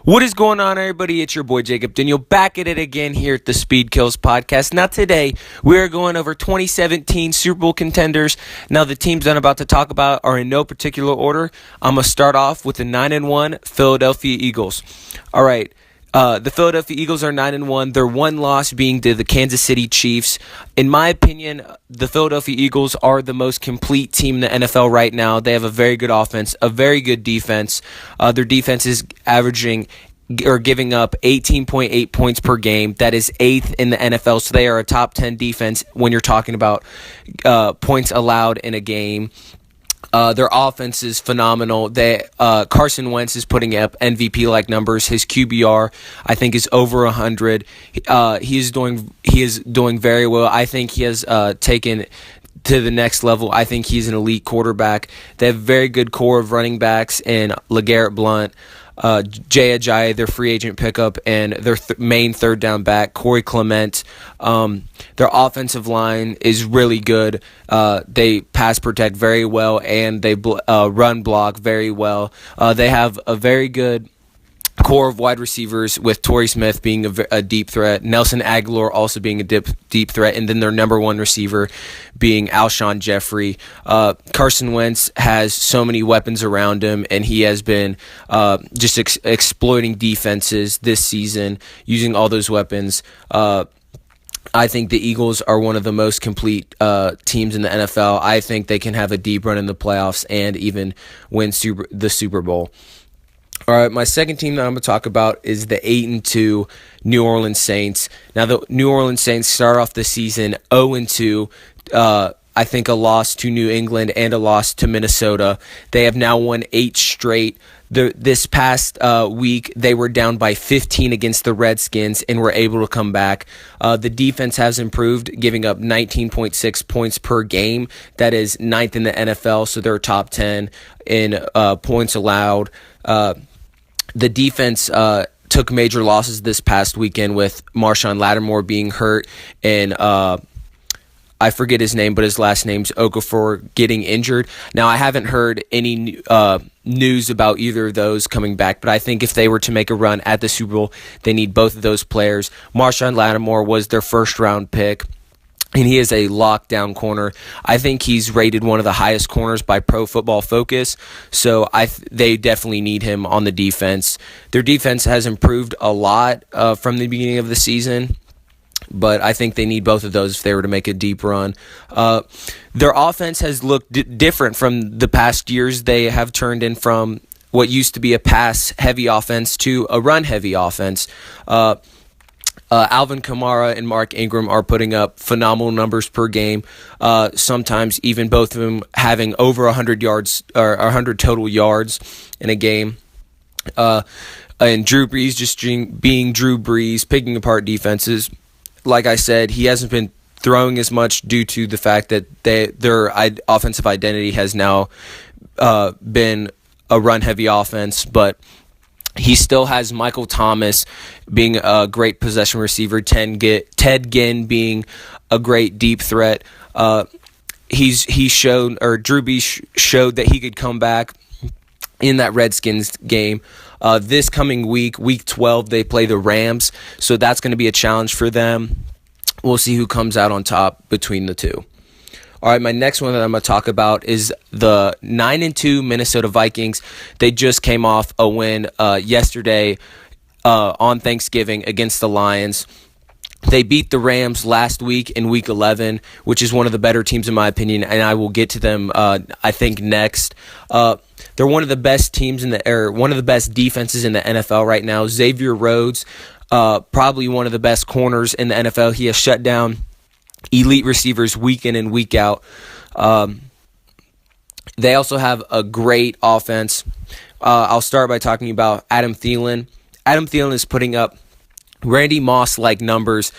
What is going on, everybody? It's your boy Jacob Daniel back at it again here at the Speed Kills podcast. Now today we are going over 2017 Super Bowl contenders. Now the teams that I'm about to talk about are in no particular order. I'm going to start off with the 9-1 Philadelphia Eagles. All right. The Philadelphia Eagles are 9-1. Their one loss being to the Kansas City Chiefs. In my opinion, the Philadelphia Eagles are the most complete team in the NFL right now. They have a very good offense, a very good defense. Their defense is averaging or giving up 18.8 points per game. That is 8th in the NFL. So they are a top 10 defense when you're talking about points allowed in a game. Their offense is phenomenal. Carson Wentz is putting up MVP-like numbers. His QBR, I think, is over 100. He is doing very well. I think he has taken to the next level. I think he's an elite quarterback. They have a very good core of running backs in LeGarrette Blount, Jay Ajayi, their free agent pickup, and their main third down back, Corey Clement. Their offensive line is really good. They pass protect very well, and they run block very well. They have a very good core of wide receivers, with Torrey Smith being a deep threat, Nelson Aguilar also being a deep threat, and then their number one receiver being Alshon Jeffrey. Carson Wentz has so many weapons around him, and he has been just exploiting defenses this season using all those weapons. I think the Eagles are one of the most complete teams in the NFL. I think they can have a deep run in the playoffs and even win the Super Bowl. All right, my second team that I'm going to talk about is the 8-2 New Orleans Saints. Now, the New Orleans Saints start off the season 0-2. I think a loss to New England and a loss to Minnesota. They have now won 8 straight. This past week, they were down by 15 against the Redskins and were able to come back. The defense has improved, giving up 19.6 points per game. That is 9th in the NFL, so they're top 10 in points allowed. The defense took major losses this past weekend, with Marshawn Lattimore being hurt and I forget his name, but his last name's Okafor, getting injured. Now, I haven't heard any news about either of those coming back, but I think if they were to make a run at the Super Bowl, they need both of those players. Marshawn Lattimore was their first-round pick, and he is a lockdown corner. I think he's rated one of the highest corners by Pro Football Focus, so they definitely need him on the defense. Their defense has improved a lot from the beginning of the season, but I think they need both of those if they were to make a deep run. Their offense has looked different from the past years. They have turned in from what used to be a pass-heavy offense to a run-heavy offense. Alvin Kamara and Mark Ingram are putting up phenomenal numbers per game. Sometimes even both of them having over 100 yards or 100 total yards in a game. And Drew Brees just being Drew Brees, picking apart defenses. Like I said, he hasn't been throwing as much due to the fact that their offensive identity has now been a run-heavy offense, but he still has Michael Thomas being a great possession receiver, Ted Ginn being a great deep threat. Drew Brees showed that he could come back in that Redskins game. This coming week 12, they play the Rams, so that's going to be a challenge for them. We'll see who comes out on top between the two. All right, my next one that I'm going to talk about is the 9-2 Minnesota Vikings. They just came off a win yesterday on Thanksgiving against the Lions. They beat the Rams last week in Week 11, which is one of the better teams in my opinion, and I will get to them, I think, next. They're one of the best teams one of the best defenses in the NFL right now. Xavier Rhodes, probably one of the best corners in the NFL. He has shut down elite receivers week in and week out. They also have a great offense. I'll start by talking about Adam Thielen. Adam Thielen is putting up Randy Moss-like numbers.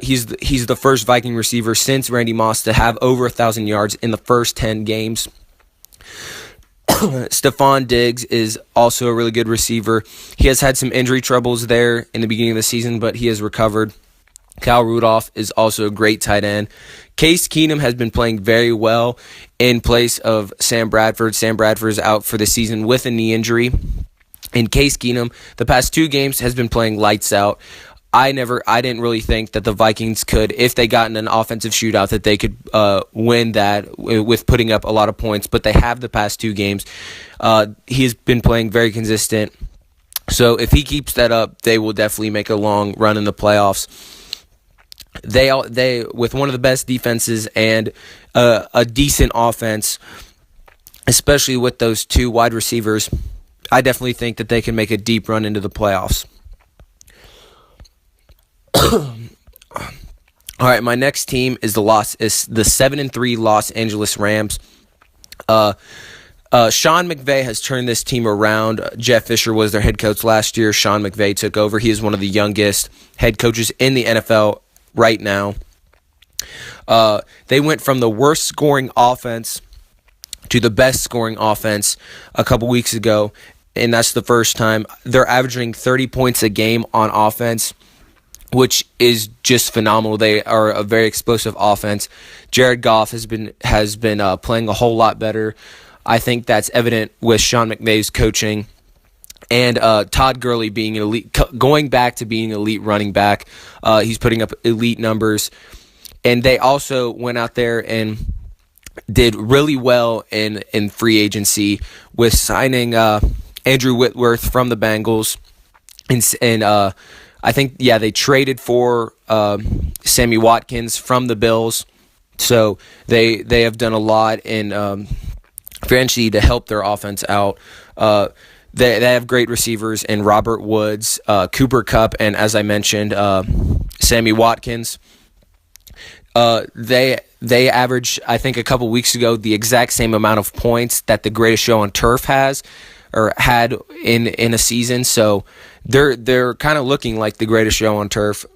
He's the first Viking receiver since Randy Moss to have over 1,000 yards in the first 10 games. Stephon Diggs is also a really good receiver. He has had some injury troubles there in the beginning of the season, but he has recovered. Kyle Rudolph is also a great tight end. Case Keenum has been playing very well in place of Sam Bradford. Sam Bradford is out for the season with a knee injury. And Case Keenum, the past 2 games, has been playing lights out. I didn't really think that the Vikings could, if they got in an offensive shootout, that they could win that with putting up a lot of points. But they have the past 2 games. He has been playing very consistent. So if he keeps that up, they will definitely make a long run in the playoffs. They with one of the best defenses and a decent offense, especially with those 2 wide receivers, I definitely think that they can make a deep run into the playoffs. All right, my next team is the 7-3 Los Angeles Rams. Sean McVay has turned this team around. Jeff Fisher was their head coach last year. Sean McVay took over. He is one of the youngest head coaches in the NFL right now. They went from the worst scoring offense to the best scoring offense a couple weeks ago, and that's the first time. They're averaging 30 points a game on offense, which is just phenomenal. They are a very explosive offense. Jared Goff has been playing a whole lot better. I think that's evident with Sean McVay's coaching and Todd Gurley being an elite, going back to being an elite running back. He's putting up elite numbers, and they also went out there and did really well in free agency with signing Andrew Whitworth from the Bengals, and I think they traded for Sammy Watkins from the Bills. So they have done a lot in free agency to help their offense out. They have great receivers in Robert Woods, Cooper Kupp, and as I mentioned, Sammy Watkins. They averaged, I think, a couple weeks ago the exact same amount of points that the Greatest Show on Turf had in a season. So they're kind of looking like the Greatest Show on Turf.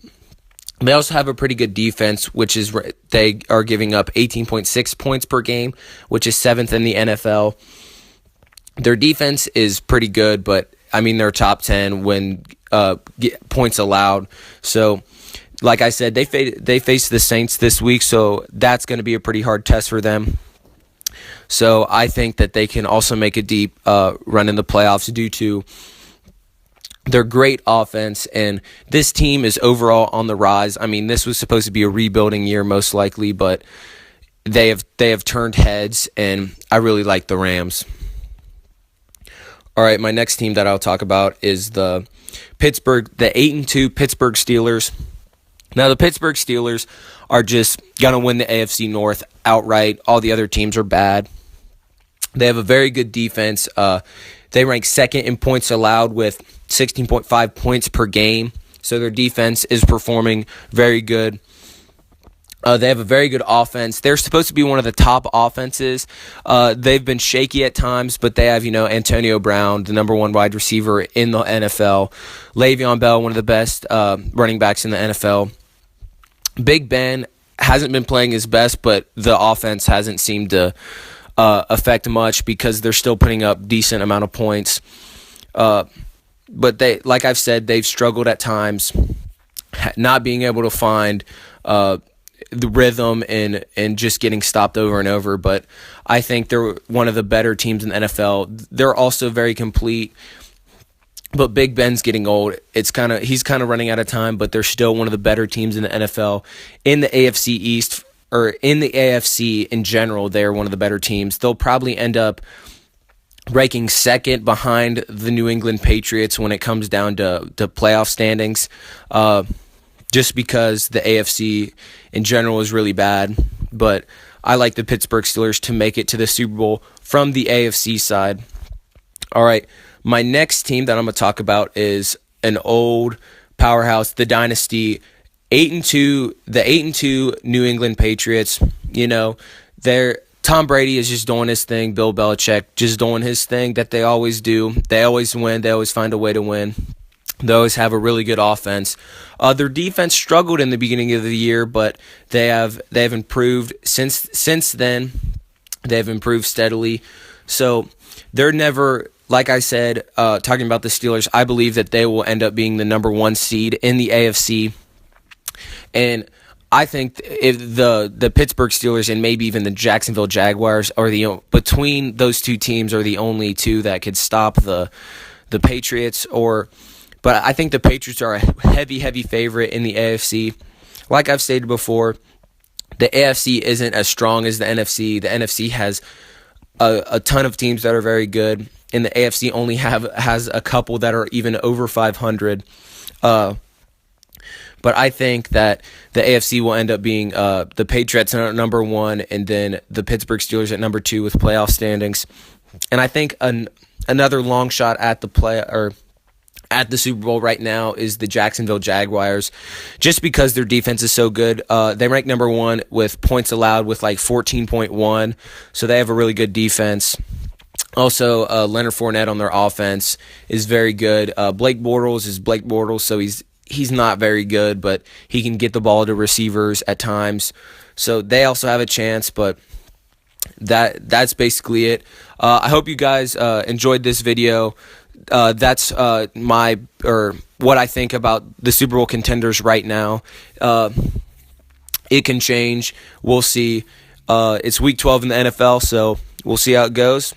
They also have a pretty good defense, which is they are giving up 18.6 points per game, which is 7th in the NFL. Their defense is pretty good, but I mean they're top 10 when points allowed. So, like I said, they face the Saints this week, so that's going to be a pretty hard test for them. So I think that they can also make a deep run in the playoffs due to their great offense, and this team is overall on the rise. I mean, this was supposed to be a rebuilding year most likely, but they have turned heads, and I really like the Rams. All right, my next team that I'll talk about is the 8-2 Pittsburgh Steelers. Now, the Pittsburgh Steelers are just going to win the AFC North outright. All the other teams are bad. They have a very good defense. They rank 2nd in points allowed with 16.5 points per game. So their defense is performing very good. They have a very good offense. They're supposed to be one of the top offenses. They've been shaky at times, but they have, Antonio Brown, the number 1 wide receiver in the NFL. Le'Veon Bell, one of the best running backs in the NFL. Big Ben hasn't been playing his best, but the offense hasn't seemed to affect much because they're still putting up decent amount of points. But they, like I've said, they've struggled at times, not being able to find the rhythm and just getting stopped over and over. But I think they're one of the better teams in the NFL. They're also very complete. But Big Ben's getting old. He's kind of running out of time, but they're still one of the better teams in the NFL. In the AFC East, or in the AFC in general, they're one of the better teams. They'll probably end up ranking 2nd behind the New England Patriots when it comes down to playoff standings, just because the AFC in general is really bad. But I like the Pittsburgh Steelers to make it to the Super Bowl from the AFC side. All right, my next team that I'm going to talk about is an old powerhouse, the dynasty, 8-2, the 8-2 New England Patriots. Tom Brady is just doing his thing. Bill Belichick just doing his thing that they always do. They always win. They always find a way to win. They always have a really good offense. Their defense struggled in the beginning of the year, but they have improved since then. They've improved steadily. So they're never, like I said, talking about the Steelers, I believe that they will end up being the number 1 seed in the AFC. And I think if the Pittsburgh Steelers and maybe even the Jacksonville Jaguars are between those two teams are the only two that could stop the the Patriots, but I think the Patriots are a heavy favorite in the AFC. Like I've stated before, the AFC isn't as strong as the NFC. The NFC has a ton of teams that are very good, and the AFC only has a couple that are even over 500. But I think that the AFC will end up being the Patriots at number 1, and then the Pittsburgh Steelers at number 2 with playoff standings. And I think another long shot at the Super Bowl right now is the Jacksonville Jaguars, just because their defense is so good. They rank number 1 with points allowed with like 14.1, so they have a really good defense. Also, Leonard Fournette on their offense is very good. Blake Bortles is Blake Bortles, so he's not very good, but he can get the ball to receivers at times. So they also have a chance, but that's basically it. I hope you guys enjoyed this video. That's what I think about the Super Bowl contenders right now. It can change. We'll see. It's Week 12 in the NFL, so we'll see how it goes.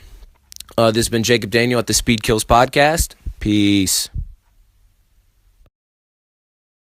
This has been Jacob Daniel at the Speed Kills Podcast. Peace.